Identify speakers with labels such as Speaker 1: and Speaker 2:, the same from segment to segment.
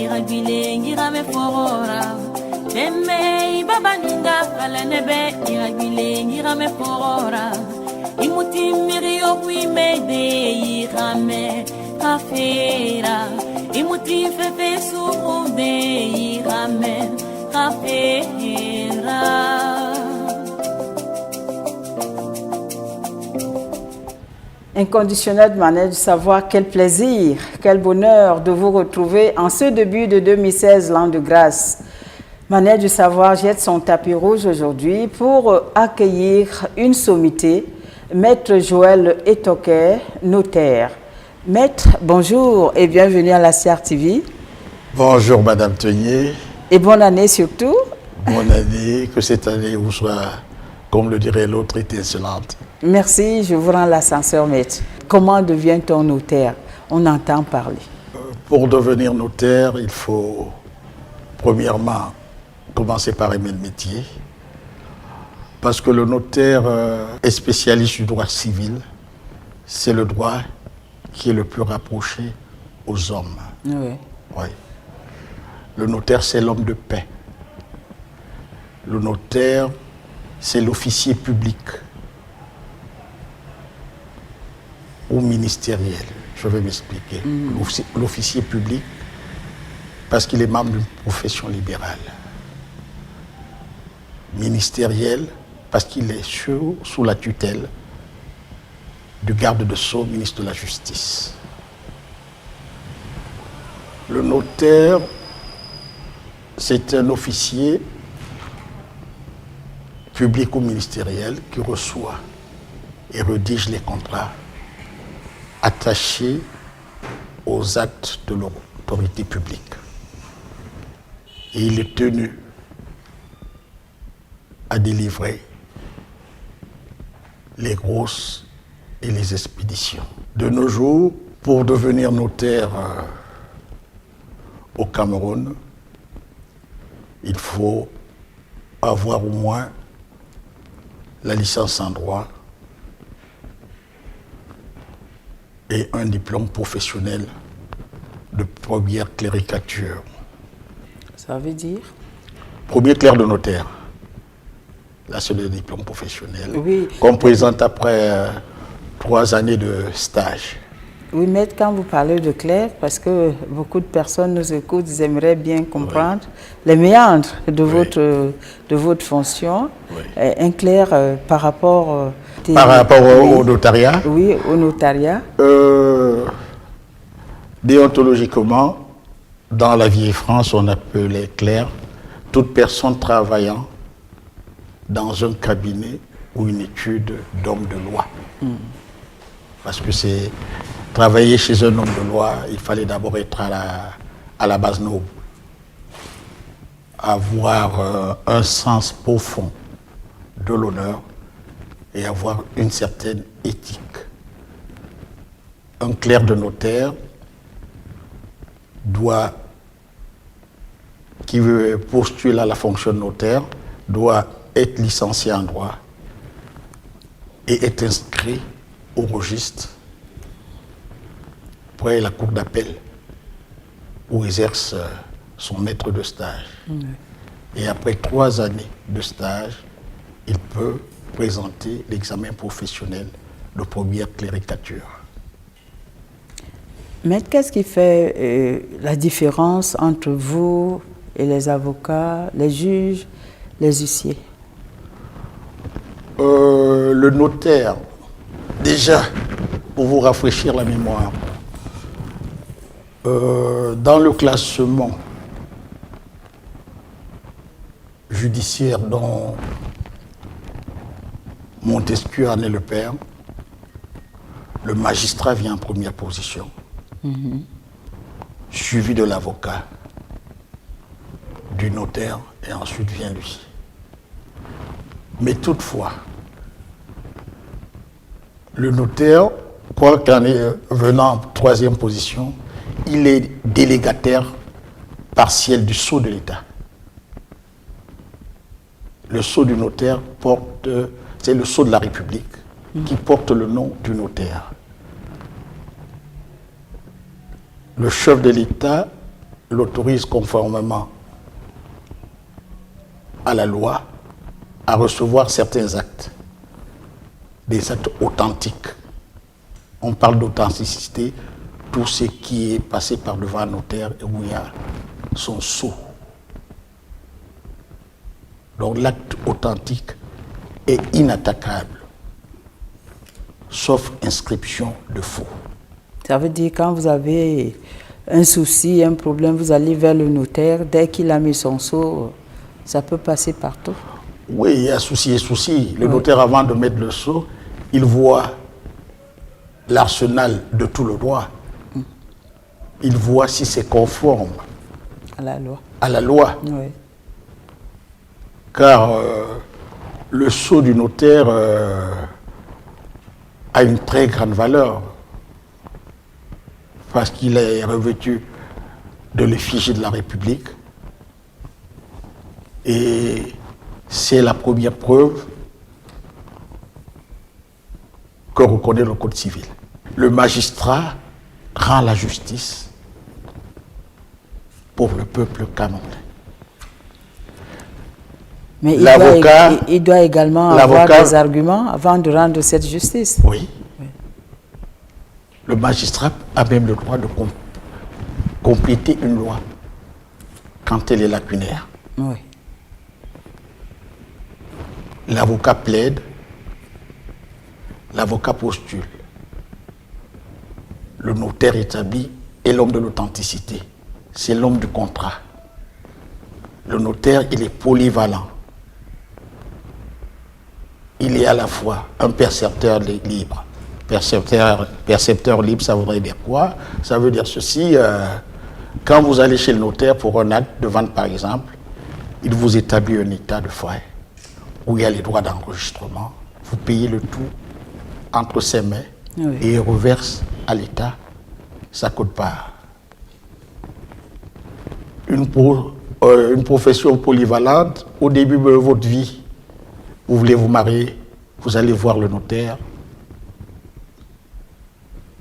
Speaker 1: iragile ngirame forora deme babaninga kalanebe iragile ngirame forora imuti mirio kuimede irame kafera imuti fefe surude irame kafera.
Speaker 2: Inconditionnel Manège du Savoir, quel plaisir, quel bonheur de vous retrouver en ce début de 2016, l'an de grâce. Manège du Savoir jette son tapis rouge aujourd'hui pour accueillir une sommité, Maître Joël Etoquet, notaire. Maître, bonjour et bienvenue à la CR TV.
Speaker 3: Bonjour Madame Teunier.
Speaker 2: Et bonne année surtout.
Speaker 3: Bonne année, que cette année vous soit, comme le dirait l'autre, étincelante.
Speaker 2: Merci, je vous rends l'ascenseur, maître. Comment devient-on notaire? On entend parler.
Speaker 3: Pour devenir notaire, il faut premièrement commencer par aimer le métier. Parce que le notaire est spécialiste du droit civil. C'est le droit qui est le plus rapproché aux hommes.
Speaker 2: Oui.
Speaker 3: Oui. Le notaire, c'est l'homme de paix. Le notaire, c'est l'officier public. Ou ministériel, je vais m'expliquer. L'officier public, parce qu'il est membre d'une profession libérale. Ministériel, parce qu'il est sous la tutelle du garde de Sceaux, ministre de la Justice. Le notaire, c'est un officier public ou ministériel qui reçoit et rédige les contrats attachés aux actes de l'autorité publique. Et il est tenu à délivrer les grosses et les expéditions. De nos jours, pour devenir notaire au Cameroun, il faut avoir au moins la licence en droit et un diplôme professionnel de première cléricature.
Speaker 2: Ça veut dire?
Speaker 3: Premier clerc de notaire. Là, c'est le diplôme professionnel.
Speaker 2: Oui.
Speaker 3: Qu'on présente après 3 années de stage.
Speaker 2: Oui, maître, quand vous parlez de clerc, parce que beaucoup de personnes nous écoutent, ils aimeraient bien comprendre les méandres de votre fonction.
Speaker 3: Oui.
Speaker 2: Un clerc par rapport...
Speaker 3: au notariat?
Speaker 2: Oui, au notariat.
Speaker 3: Déontologiquement, dans la vieille France, on appelait clerc toute personne travaillant dans un cabinet ou une étude d'homme de loi. Parce que c'est travailler chez un homme de loi, il fallait d'abord être à la base noble, avoir un sens profond de l'honneur et avoir une certaine éthique. Un clerc de notaire qui veut postuler à la fonction de notaire, doit être licencié en droit et être inscrit au registre près la cour d'appel où exerce son maître de stage. Et après 3 années de stage, il peut présenter l'examen professionnel de première cléricature.
Speaker 2: Maître, qu'est-ce qui fait la différence entre vous et les avocats, les juges, les huissiers?
Speaker 3: Le notaire, déjà, pour vous rafraîchir la mémoire, dans le classement judiciaire dont Montesquieu en est le père, le magistrat vient en première position, suivi de l'avocat, du notaire, et ensuite vient lui. Mais toutefois, le notaire, quoi qu'en venant en 3e position, il est délégataire partiel du sceau de l'État. Le sceau du notaire c'est le sceau de la République qui porte le nom du notaire. Le chef de l'État l'autorise conformément à la loi à recevoir certains actes, des actes authentiques. On parle d'authenticité, tout ce qui est passé par devant un notaire et où il y a son sceau. Donc l'acte authentique est inattaquable, sauf inscription de faux.
Speaker 2: Ça veut dire quand vous avez un souci, un problème, vous allez vers le notaire, dès qu'il a mis son sceau, ça peut passer partout.
Speaker 3: Oui, il y a souci et souci. Le notaire, avant de mettre le sceau, il voit l'arsenal de tout le droit. Il voit si c'est conforme
Speaker 2: à la loi.
Speaker 3: À la loi.
Speaker 2: Oui.
Speaker 3: Car le sceau du notaire a une très grande valeur parce qu'il est revêtu de l'effigie de la République et c'est la première preuve que reconnaît le Code civil. Le magistrat rend la justice pour le peuple camerounais.
Speaker 2: Mais il doit également avoir des arguments avant de rendre cette justice.
Speaker 3: Oui. Le magistrat a même le droit de compléter une loi quand elle est lacunaire.
Speaker 2: Oui.
Speaker 3: L'avocat plaide, l'avocat postule. Le notaire établi est l'homme de l'authenticité. C'est l'homme du contrat. Le notaire, il est polyvalent. Il est à la fois un percepteur libre. Percepteur libre, ça voudrait dire quoi? Ça veut dire ceci, quand vous allez chez le notaire pour un acte de vente par exemple, il vous établit un état de frais où il y a les droits d'enregistrement. Vous payez le tout entre ses mains et il reverse à l'État sa quote-part. Une profession polyvalente, au début de votre vie, vous voulez vous marier, vous allez voir le notaire.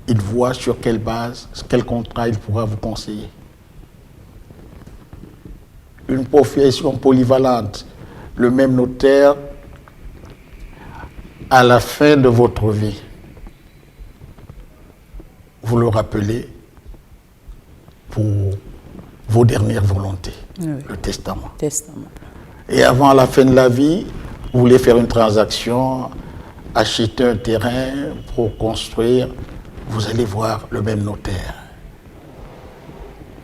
Speaker 3: Il voit sur quelle base, quel contrat il pourra vous conseiller. Une profession polyvalente, le même notaire, à la fin de votre vie, vous le rappelez pour vos dernières volontés, le testament. Et avant la fin de la vie, vous voulez faire une transaction, acheter un terrain pour construire, vous allez voir le même notaire.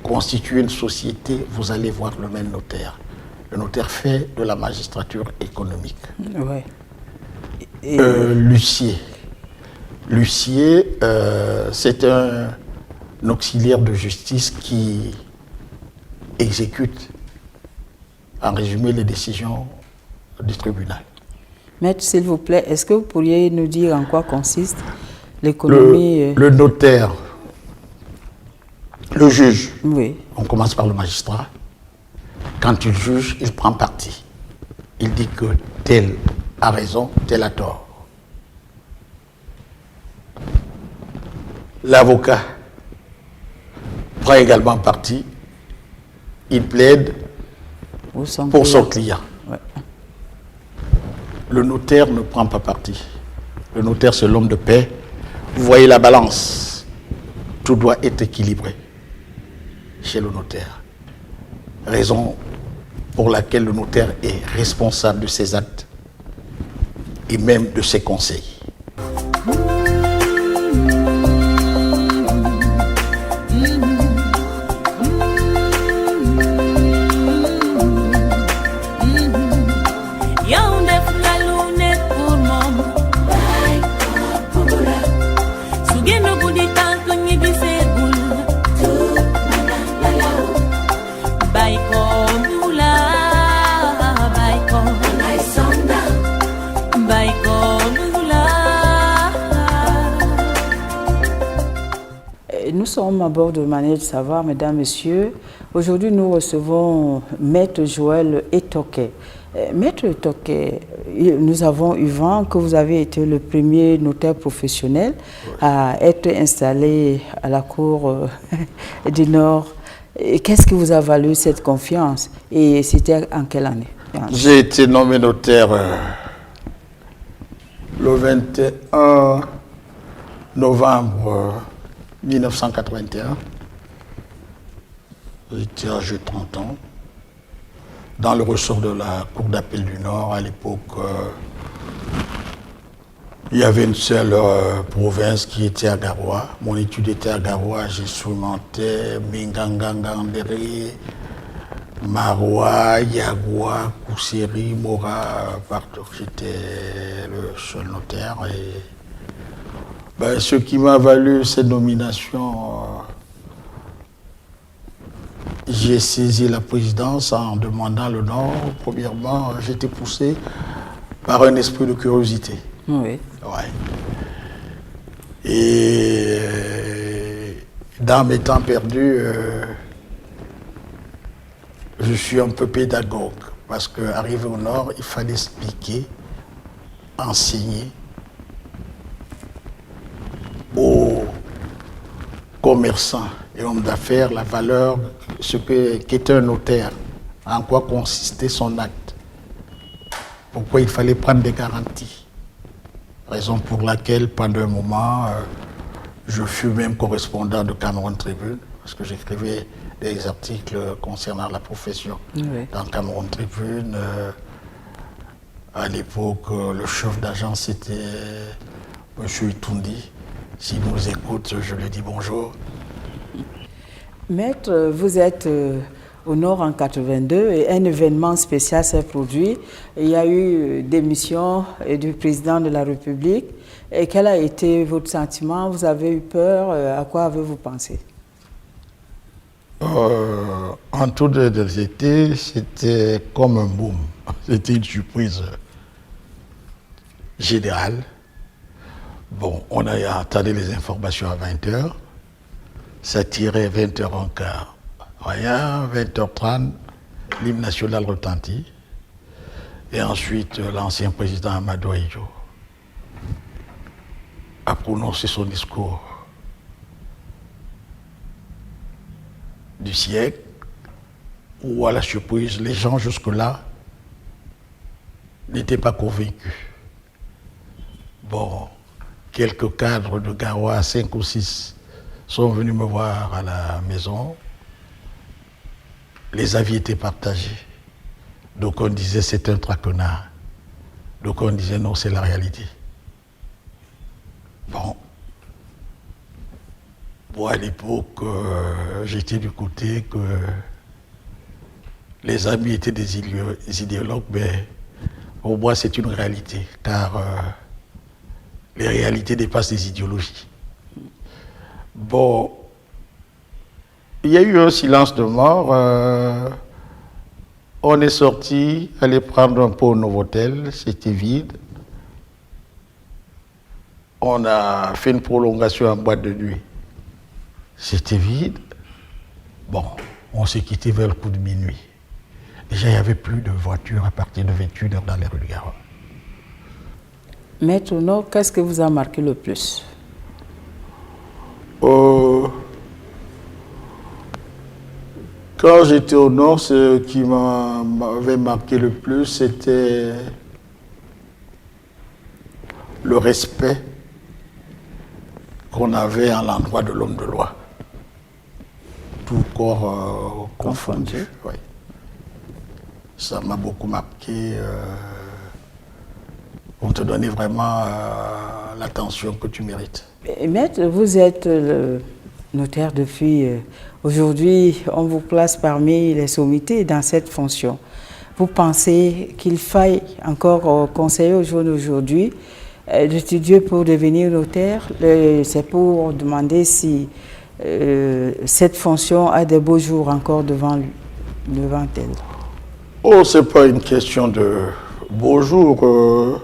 Speaker 3: Constituer une société, vous allez voir le même notaire. Le notaire fait de la magistrature économique.
Speaker 2: Ouais.
Speaker 3: L'huissier. L'huissier, c'est un auxiliaire de justice qui exécute, en résumé, les décisions du tribunal.
Speaker 2: Maître, s'il vous plaît, est-ce que vous pourriez nous dire en quoi consiste l'économie?
Speaker 3: Le notaire, le juge,
Speaker 2: oui.
Speaker 3: On commence par le magistrat. Quand il juge, il prend parti. Il dit que tel a raison, tel a tort. L'avocat prend également parti. Il plaide pour son client.
Speaker 2: Ouais.
Speaker 3: Le notaire ne prend pas parti. Le notaire, c'est l'homme de paix. Vous voyez la balance. Tout doit être équilibré chez le notaire. Raison pour laquelle le notaire est responsable de ses actes et même de ses conseils.
Speaker 2: Nous sommes à bord de Manière du Savoir, mesdames, messieurs. Aujourd'hui, nous recevons Maître Joël Etoke. Maître Etoke, nous avons eu vent que vous avez été le premier notaire professionnel à être installé à la Cour du Nord Et qu'est-ce qui vous a valu cette confiance? Et c'était en quelle année?
Speaker 3: J'ai été nommé notaire le 21 novembre 1981. J'étais âgé de 30 ans. Dans le ressort de la Cour d'appel du Nord, à l'époque, il y avait une seule province qui était à Garoua. Mon étude était à Garoua. J'instrumentais Mingangangandere, Maroua, Yagua, Kousseri, Mora, partout. J'étais le seul notaire. Et ce qui m'a valu cette nomination, j'ai saisi la présidence en demandant le nom. Premièrement, j'étais poussé par un esprit de curiosité.
Speaker 2: Oui.
Speaker 3: Ouais. Et dans mes temps perdus, je suis un peu pédagogue parce qu'arrivé au Nord, il fallait expliquer, enseigner aux commerçants et hommes d'affaires la valeur, qu'est un notaire, en quoi consistait son acte, pourquoi il fallait prendre des garanties. Raison pour laquelle, pendant un moment, je fus même correspondant de Cameroun Tribune, parce que j'écrivais des articles concernant la profession. Oui. Dans Cameroun Tribune, à l'époque, le chef d'agence était M. Itundi. S'il nous écoute, je lui dis bonjour.
Speaker 2: Maître, vous êtes au Nord en 82 et un événement spécial s'est produit. Il y a eu démission du président de la République. Et quel a été votre sentiment? Vous avez eu peur? À quoi avez-vous pensé?
Speaker 3: En toute honnêteté, c'était comme un boom. C'était une surprise générale. Bon, on a entendu les informations à 20h. Ça tirait 20h15. Rien, 20h30, l'hymne national retentit. Et ensuite, l'ancien président Amadou Ahidjo a prononcé son discours du siècle, où, à la surprise, les gens jusque-là n'étaient pas convaincus. Bon, quelques cadres de Garoua, 5 ou 6, sont venus me voir à la maison. Les avis étaient partagés. Donc on disait c'est un traquenard. Donc on disait non, c'est la réalité. Bon. Bon, à l'époque, j'étais du côté que les amis étaient des idéologues, mais pour moi c'est une réalité, car les réalités dépassent les idéologies. Bon, il y a eu un silence de mort. On est sorti, aller prendre un pot au Novotel, c'était vide. On a fait une prolongation en boîte de nuit. C'était vide. Bon, on s'est quitté vers le coup de minuit. Déjà, il n'y avait plus de voitures à partir de 21h dans les rues de Garoua.
Speaker 2: Maître Ono, qu'est-ce que vous a marqué le plus?
Speaker 3: Quand j'étais au Nord, ce qui m'avait marqué le plus, c'était le respect qu'on avait à l'endroit de l'homme de loi. Tout corps confondu. Oui. Ça m'a beaucoup marqué. On te donnait vraiment l'attention que tu mérites.
Speaker 2: Et maître, vous êtes le notaire depuis... Aujourd'hui, on vous place parmi les sommités dans cette fonction. Vous pensez qu'il faille encore conseiller aux jeunes aujourd'hui d'étudier pour devenir notaire? C'est pour demander si cette fonction a des beaux jours encore devant elle.
Speaker 3: Oh, ce n'est pas une question de beaux jours.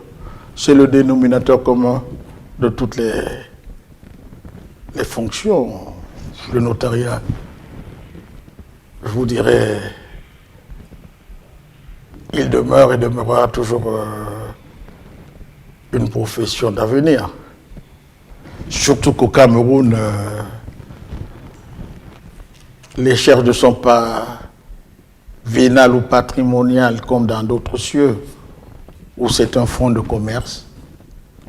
Speaker 3: C'est le dénominateur commun de toutes les fonctions. Le notariat, je vous dirais, il demeure et demeurera toujours une profession d'avenir. Surtout qu'au Cameroun, les charges ne sont pas vénales ou patrimoniales comme dans d'autres cieux, où c'est un fonds de commerce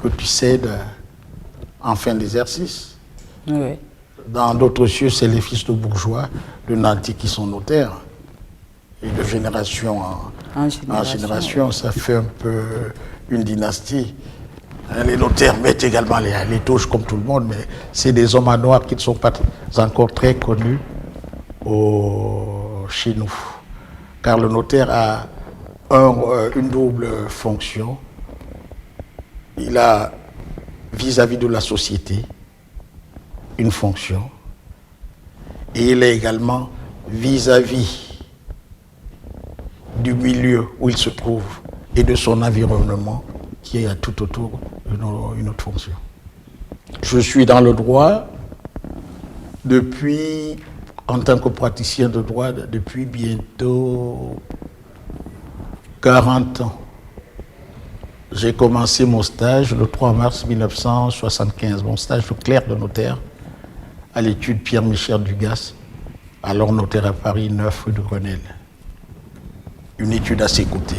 Speaker 3: que tu cèdes en fin d'exercice.
Speaker 2: Oui.
Speaker 3: Dans d'autres cieux, c'est les fils de bourgeois de Nanty qui sont notaires. Et de génération en génération, ça fait un peu une dynastie. Les notaires mettent également les touches comme tout le monde, mais c'est des hommes à noir qui ne sont pas encore très connus chez nous. Car le notaire a une double fonction. Il a vis-à-vis de la société une fonction, et il est également vis-à-vis du milieu où il se trouve et de son environnement qui est tout autour une autre fonction. Je suis dans le droit depuis, en tant que praticien de droit, depuis bientôt 40 ans. J'ai commencé mon stage le 3 mars 1975, mon stage de clerc de notaire à l'étude Pierre-Michel Dugas, alors notaire à Paris 9 rue de Grenelle. Une étude assez coûtée.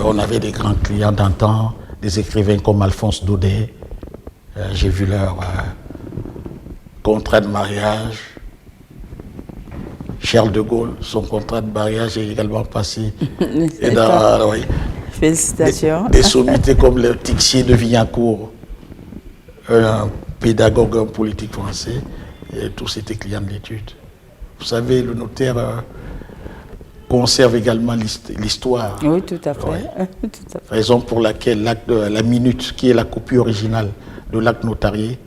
Speaker 3: On avait des grands clients d'antan, des écrivains comme Alphonse Daudet. J'ai vu leur contrat de mariage. Charles de Gaulle, son contrat de mariage est également passé. Et oui,
Speaker 2: félicitations.
Speaker 3: Des sommités comme le Tixier de Villancourt, un pédagogue, un politique français, et tous étaient clients de l'étude. Vous savez, le notaire conserve également l'histoire.
Speaker 2: Oui, tout à fait.
Speaker 3: Ouais.
Speaker 2: Tout à fait.
Speaker 3: Raison pour laquelle la minute, qui est la copie originale de l'acte notarié,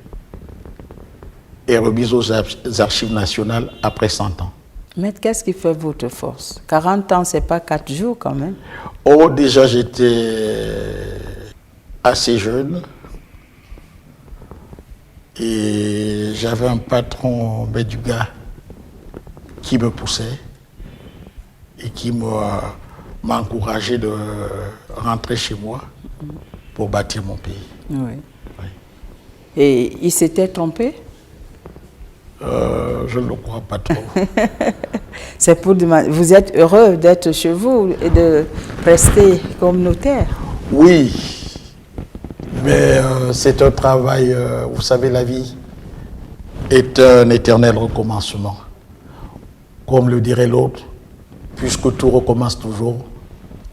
Speaker 3: est remise aux archives nationales après 100 ans.
Speaker 2: Mais qu'est-ce qui fait votre force? 40 ans, c'est pas 4 jours quand même.
Speaker 3: Oh, déjà j'étais assez jeune et j'avais un patron, Béduga, qui me poussait et qui m'a encouragé de rentrer chez moi pour bâtir mon pays.
Speaker 2: Oui.
Speaker 3: Oui.
Speaker 2: Et il s'était trompé?
Speaker 3: Je ne le crois pas trop.
Speaker 2: C'est pour demander. Vous êtes heureux d'être chez vous et de rester comme notaire?
Speaker 3: Oui, mais c'est un travail, vous savez, la vie est un éternel recommencement. Comme le dirait l'autre, puisque tout recommence toujours,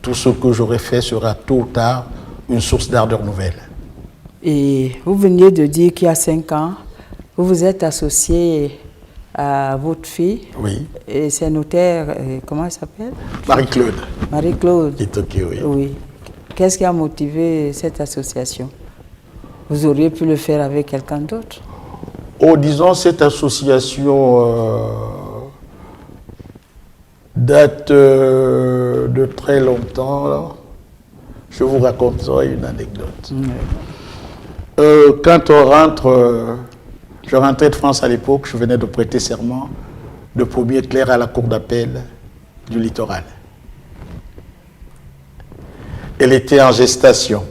Speaker 3: tout ce que j'aurai fait sera tôt ou tard une source d'ardeur nouvelle.
Speaker 2: Et vous veniez de dire qu'il y a 5 ans, vous vous êtes associé à votre fille.
Speaker 3: Oui.
Speaker 2: Et c'est notaire, comment elle s'appelle?
Speaker 3: Marie-Claude.
Speaker 2: Marie-Claude.
Speaker 3: Qui est ok, oui.
Speaker 2: Oui. Qu'est-ce qui a motivé cette association? Vous auriez pu le faire avec quelqu'un d'autre?
Speaker 3: Oh, disons, cette association date de très longtemps. Là. Je vous raconterai une anecdote.
Speaker 2: Oui.
Speaker 3: Quand on rentre, je rentrais de France à l'époque, je venais de prêter serment de premier clerc à la cour d'appel du littoral. Elle était en gestation.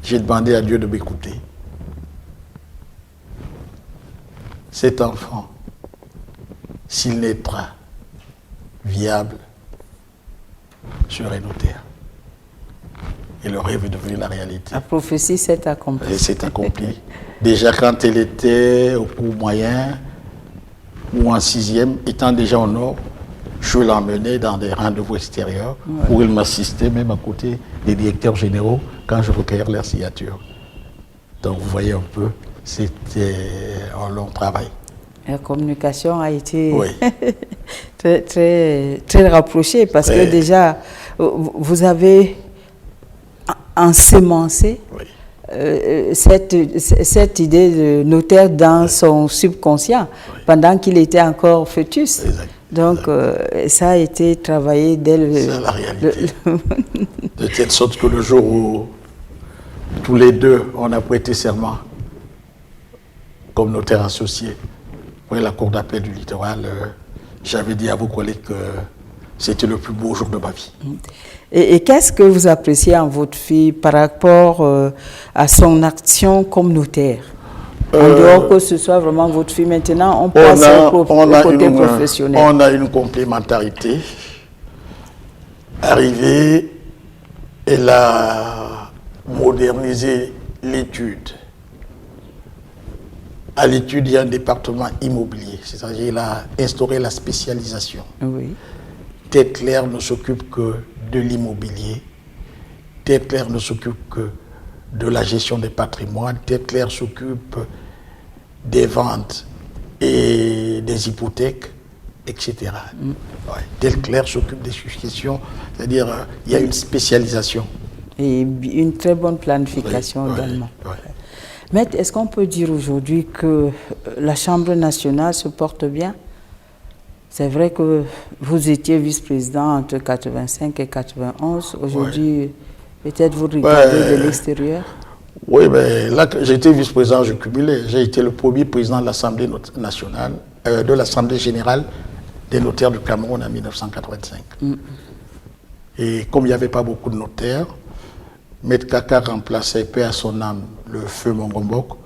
Speaker 3: J'ai demandé à Dieu de m'écouter. Cet enfant, s'il naîtra viable, serait notaire. Et le rêve est devenu la réalité.
Speaker 2: La prophétie s'est accomplie.
Speaker 3: Elle s'est accomplie. Déjà quand elle était au cours moyen ou en 6e, étant déjà au nord, je l'emmenais dans des rendez-vous extérieurs où il m'assistait même à côté des directeurs généraux quand je recueillais leur signature. Donc vous voyez un peu, c'était un long travail.
Speaker 2: La communication a été
Speaker 3: Oui.
Speaker 2: très, très, très rapprochée parce que déjà, vous avez ensemencé cette idée de notaire dans son subconscient pendant qu'il était encore fœtus.
Speaker 3: Exact.
Speaker 2: Donc, ça a été travaillé dès le...
Speaker 3: C'est la réalité. De telle sorte que le jour où tous les deux, on a prêté serment comme notaire associé pour la cour d'appel du littoral, j'avais dit à vos collègues que c'était le plus beau jour de ma vie.
Speaker 2: Et qu'est-ce que vous appréciez en votre fille par rapport à son action comme notaire? En dehors que ce soit vraiment votre fille. Maintenant, on passe au côté professionnel.
Speaker 3: On a une complémentarité. Arrivée, elle a modernisé l'étude. À l'étude, il y a un département immobilier, c'est-à-dire qu'il a instauré la spécialisation.
Speaker 2: Oui.
Speaker 3: Tête claire ne s'occupe que de l'immobilier. Tête claire ne s'occupe que de la gestion des patrimoines. Tête claire s'occupe des ventes et des hypothèques, etc. Ouais. Tête claire s'occupe des successions, c'est-à-dire il y a une spécialisation.
Speaker 2: Et une très bonne planification également.
Speaker 3: Ouais.
Speaker 2: Maître, est-ce qu'on peut dire aujourd'hui que la Chambre nationale se porte bien? C'est vrai que vous étiez vice-président entre 85 et 91. Aujourd'hui, peut-être vous regardez de l'extérieur.
Speaker 3: Oui, mais là, j'étais vice-président, je cumulais. J'ai été le premier président de l'Assemblée nationale, de l'Assemblée générale des notaires du Cameroun en 1985. Et comme il n'y avait pas beaucoup de notaires, Maître Kaka remplaçait, paix à son âme, le feu Mongombok,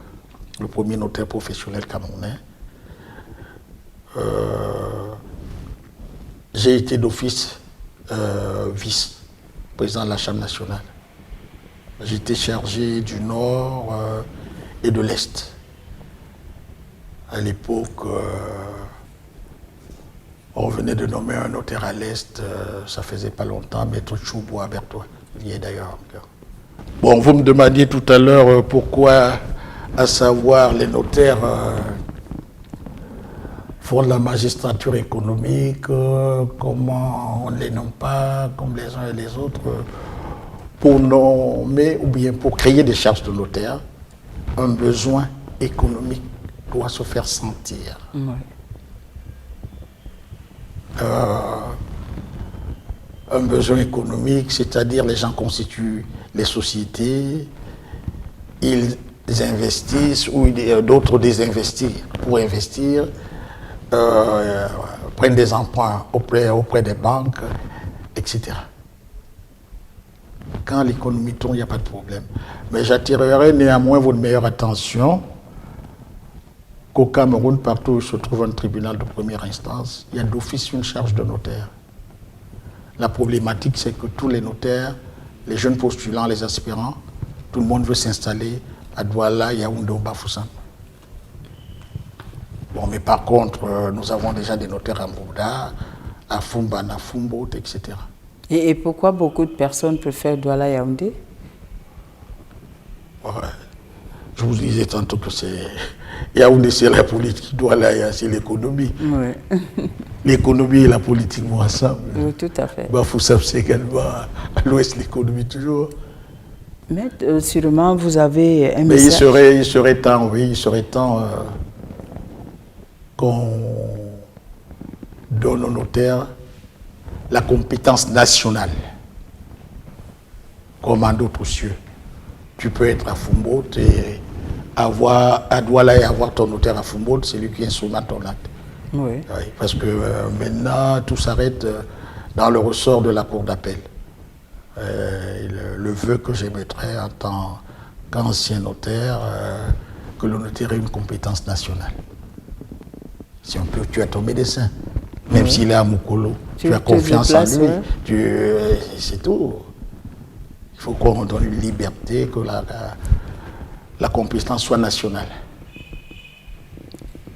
Speaker 3: le premier notaire professionnel camerounais. J'ai été d'office vice-président de la Chambre nationale. J'étais chargé du Nord et de l'Est. À l'époque, on venait de nommer un notaire à l'Est, ça faisait pas longtemps, Maître Chouboua Bertois, il y est d'ailleurs encore. Bon, vous me demandiez tout à l'heure pourquoi, à savoir, les notaires font de la magistrature économique, comment on ne les nomme pas comme les uns et les autres, pour nommer ou bien pour créer des charges de notaire, un besoin économique doit se faire sentir. Un besoin économique, c'est-à-dire les gens constituent les sociétés, ils investissent ou d'autres désinvestissent pour investir, prennent des emprunts auprès des banques, etc. Quand l'économie tourne, il n'y a pas de problème. Mais j'attirerai néanmoins votre meilleure attention qu'au Cameroun, partout où se trouve un tribunal de première instance, il y a d'office une charge de notaire. La problématique, c'est que tous les notaires, les jeunes postulants, les aspirants, tout le monde veut s'installer à Douala, Yaoundé ou Bafoussam. Bon, mais par contre, nous avons déjà des notaires à Mbouda, à Fumba, à Fumbout, etc.
Speaker 2: Et pourquoi beaucoup de personnes préfèrent Douala Yaoundé?
Speaker 3: Ouais. Je vous disais tantôt que c'est Yaoundé, c'est la politique, Douala, c'est l'économie.
Speaker 2: Oui.
Speaker 3: L'économie et la politique vont ensemble.
Speaker 2: Oui, tout à fait.
Speaker 3: Bafoussam, c'est également à l'ouest l'économie toujours.
Speaker 2: Mais sûrement, vous avez un
Speaker 3: Mais
Speaker 2: message.
Speaker 3: il serait temps qu'on donne aux notaires la compétence nationale, comme en d'autres cieux. Tu peux être à Fumbout et à Douala et avoir ton notaire à Fumbout, c'est lui qui instrumente ton acte.
Speaker 2: Oui.
Speaker 3: Oui, parce que maintenant, tout s'arrête dans le ressort de la cour d'appel. Le vœu que j'émettrais en tant qu'ancien notaire, que le notaire ait une compétence nationale. Si on peut, tu as ton médecin, même s'il est à Moukolo, tu as confiance en lui, c'est tout. Il faut qu'on donne une liberté, que la compétence soit nationale.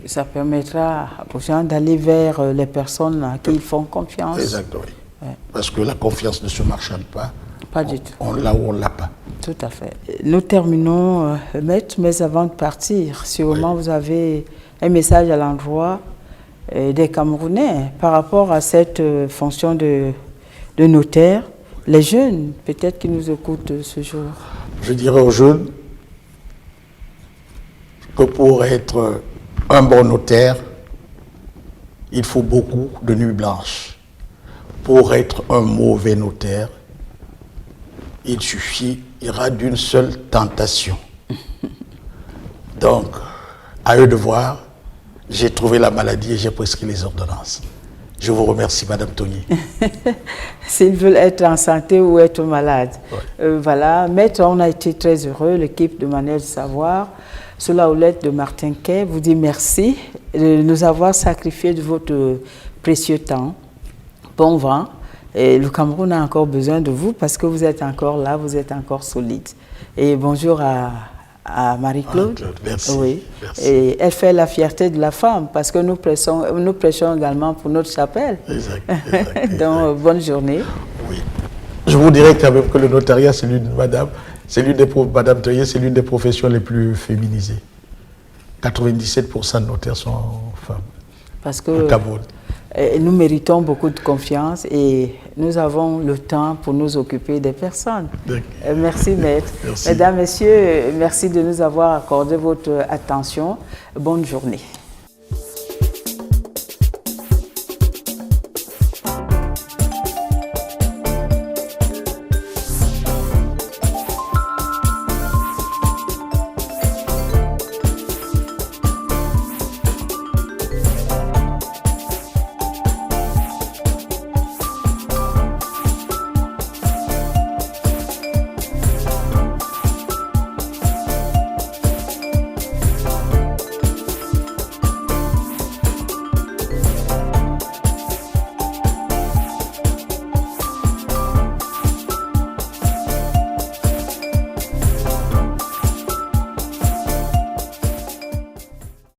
Speaker 2: Ça permettra aux gens d'aller vers les personnes à qui ils font confiance.
Speaker 3: Exactement.
Speaker 2: Ouais.
Speaker 3: Parce que la confiance ne se marchande pas.
Speaker 2: Pas du tout.
Speaker 3: On l'a ou on ne l'a pas.
Speaker 2: Tout à fait. Nous terminons, Maître, mais avant de partir, sûrement vous avez un message à l'endroit des Camerounais par rapport à cette fonction de notaire. Les jeunes, peut-être, qui nous écoutent ce jour.
Speaker 3: Je dirais aux jeunes que pour être un bon notaire, il faut beaucoup de nuits blanches. Pour être un mauvais notaire, il suffira d'une seule tentation. Donc, à eux de voir, j'ai trouvé la maladie et j'ai prescrit les ordonnances. Je vous remercie, Madame Tony.
Speaker 2: S'ils veulent être en santé ou être malades.
Speaker 3: Ouais.
Speaker 2: Voilà, Maître, on a été très heureux, l'équipe de Manuel du Savoir, sous la houlette de Martin Kay, vous dit merci de nous avoir sacrifié de votre précieux temps. Bon vent. Et le Cameroun a encore besoin de vous parce que vous êtes encore là, vous êtes encore solide. Et bonjour à Marie-Claude.
Speaker 3: Merci.
Speaker 2: Oui.
Speaker 3: Merci.
Speaker 2: Et elle fait la fierté de la femme parce que nous prêchons également pour notre chapelle.
Speaker 3: Exact.
Speaker 2: Donc, bonne journée.
Speaker 3: Oui. Je vous dirais quand même que le notariat, c'est l'une Madame Teuillet, c'est l'une des professions les plus féminisées. 97% de notaires sont femmes.
Speaker 2: Parce que
Speaker 3: au Cameroun.
Speaker 2: Nous méritons beaucoup de confiance et nous avons le temps pour nous occuper des personnes. Merci, Maître.
Speaker 3: Merci.
Speaker 2: Mesdames, Messieurs, merci de nous avoir accordé votre attention. Bonne journée.